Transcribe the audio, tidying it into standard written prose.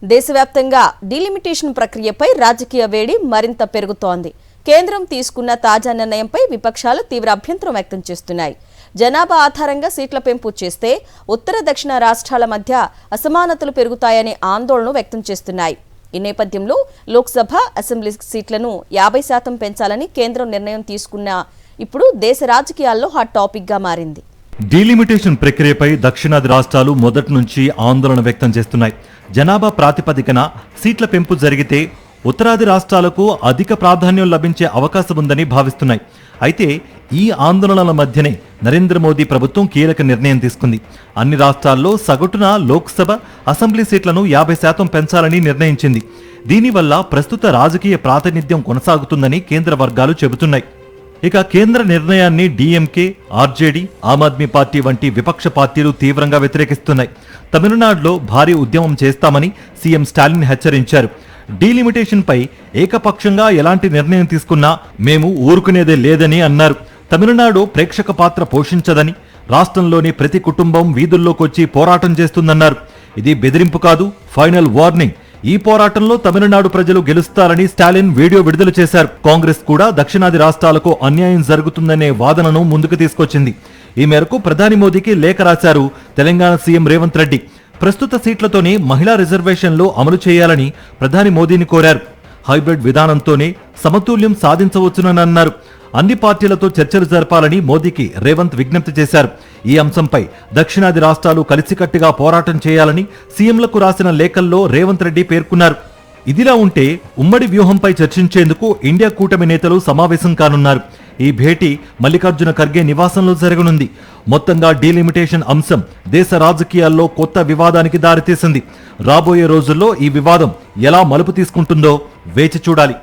దేశవ్యాప్తంగా డీలిమిటేషన్ ప్రక్రియపై రాజకీయ వేడి మరింత పెరుగుతోంది. కేంద్రం తీసుకున్న తాజా నిర్ణయంపై విపక్షాలు తీవ్ర అభ్యంతరం వ్యక్తం చేస్తున్నాయి. జనాభా ఆధారంగా సీట్ల పెంపు చేస్తే ఉత్తర దక్షిణ రాష్ట్రాల మధ్య అసమానతలు పెరుగుతాయనే ఆందోళన వ్యక్తం చేస్తున్నాయి. ఈ నేపథ్యంలో లోక్సభ, అసెంబ్లీ సీట్లను 50% పెంచాలని కేంద్రం నిర్ణయం తీసుకున్న ఇప్పుడు దేశ రాజకీయాల్లో హాట్ టాపిక్ గా మారింది. డీలిమిటేషన్ ప్రక్రియపై దక్షిణాది రాష్ట్రాలు మొదటి నుంచి ఆందోళన వ్యక్తం చేస్తున్నాయి. జనాభా ప్రాతిపదికన సీట్ల పెంపు జరిగితే ఉత్తరాది రాష్ట్రాలకు అధిక ప్రాధాన్యం లభించే అవకాశం ఉందని భావిస్తున్నాయి. అయితే ఈ ఆందోళనల మధ్యనే నరేంద్ర మోదీ ప్రభుత్వం కీలక నిర్ణయం తీసుకుంది. అన్ని రాష్ట్రాల్లో సగటున లోక్సభ, అసెంబ్లీ సీట్లను 50% పెంచాలని నిర్ణయించింది. దీనివల్ల ప్రస్తుత రాజకీయ ప్రాతినిధ్యం కొనసాగుతుందని కేంద్ర వర్గాలు చెబుతున్నాయి. ఇక కేంద్ర నిర్ణయాన్ని DMK, RJD, Aam Aadmi party వంటి విపక్ష పార్టీలు తీవ్రంగా వ్యతిరేకిస్తున్నాయి. తమిళనాడులో భారీ ఉద్యమం చేస్తామని సీఎం స్టాలిన్ హెచ్చరించారు. డీలిమిటేషన్ పై ఏకపక్షంగా ఎలాంటి నిర్ణయం తీసుకున్నా మేము ఊరుకునేదే లేదని అన్నారు. తమిళనాడు ప్రేక్షక పాత్ర పోషించదని, రాష్ట్రంలోని ప్రతి కుటుంబం వీధుల్లోకొచ్చి పోరాటం చేస్తుందన్నారు. ఇది బెదిరింపు కాదు, ఫైనల్ వార్నింగ్. ఈ పోరాటంలో తమిళనాడు ప్రజలు గెలుస్తారని స్టాలిన్ వీడియో విడుదల చేశారు. కాంగ్రెస్ కూడా దక్షిణాది రాష్ట్రాలకు అన్యాయం జరుగుతుందనే వాదనను ముందుకు తీసుకొచ్చింది. ఈ మేరకు ప్రధాని మోదీకి లేఖ రాశారు తెలంగాణ సీఎం రేవంత్ రెడ్డి. ప్రస్తుత సీట్లతోనే మహిళా రిజర్వేషన్లు అమలు చేయాలని ప్రధాని మోదీని కోరారు. హైబ్రిడ్ విధానంతోనే సమతుల్యం సాధించవచ్చునని అన్నారు. అన్ని పార్టీలతో చర్చలు జరపాలని మోదీకి రేవంత్ విజ్ఞప్తి చేశారు. ఈ అంశంపై దక్షిణాది రాష్ట్రాలు కలిసికట్టుగా పోరాటం చేయాలని సీఎంలకు రాసిన లేఖల్లో రేవంత్ రెడ్డి పేర్కొన్నారు. ఇదిలా ఉంటే ఉమ్మడి వ్యూహంపై చర్చించేందుకు ఇండియా కూటమి నేతలు సమావేశం కానున్నారు. ఈ భేటీ మల్లికార్జున ఖర్గే నివాసంలో జరగనుంది. మొత్తంగా డీలిమిటేషన్ అంశం దేశ రాజకీయాల్లో కొత్త వివాదానికి దారితీసింది. రాబోయే రోజుల్లో ఈ వివాదం ఎలా మలుపు తీసుకుంటుందో వేచి చూడాలి.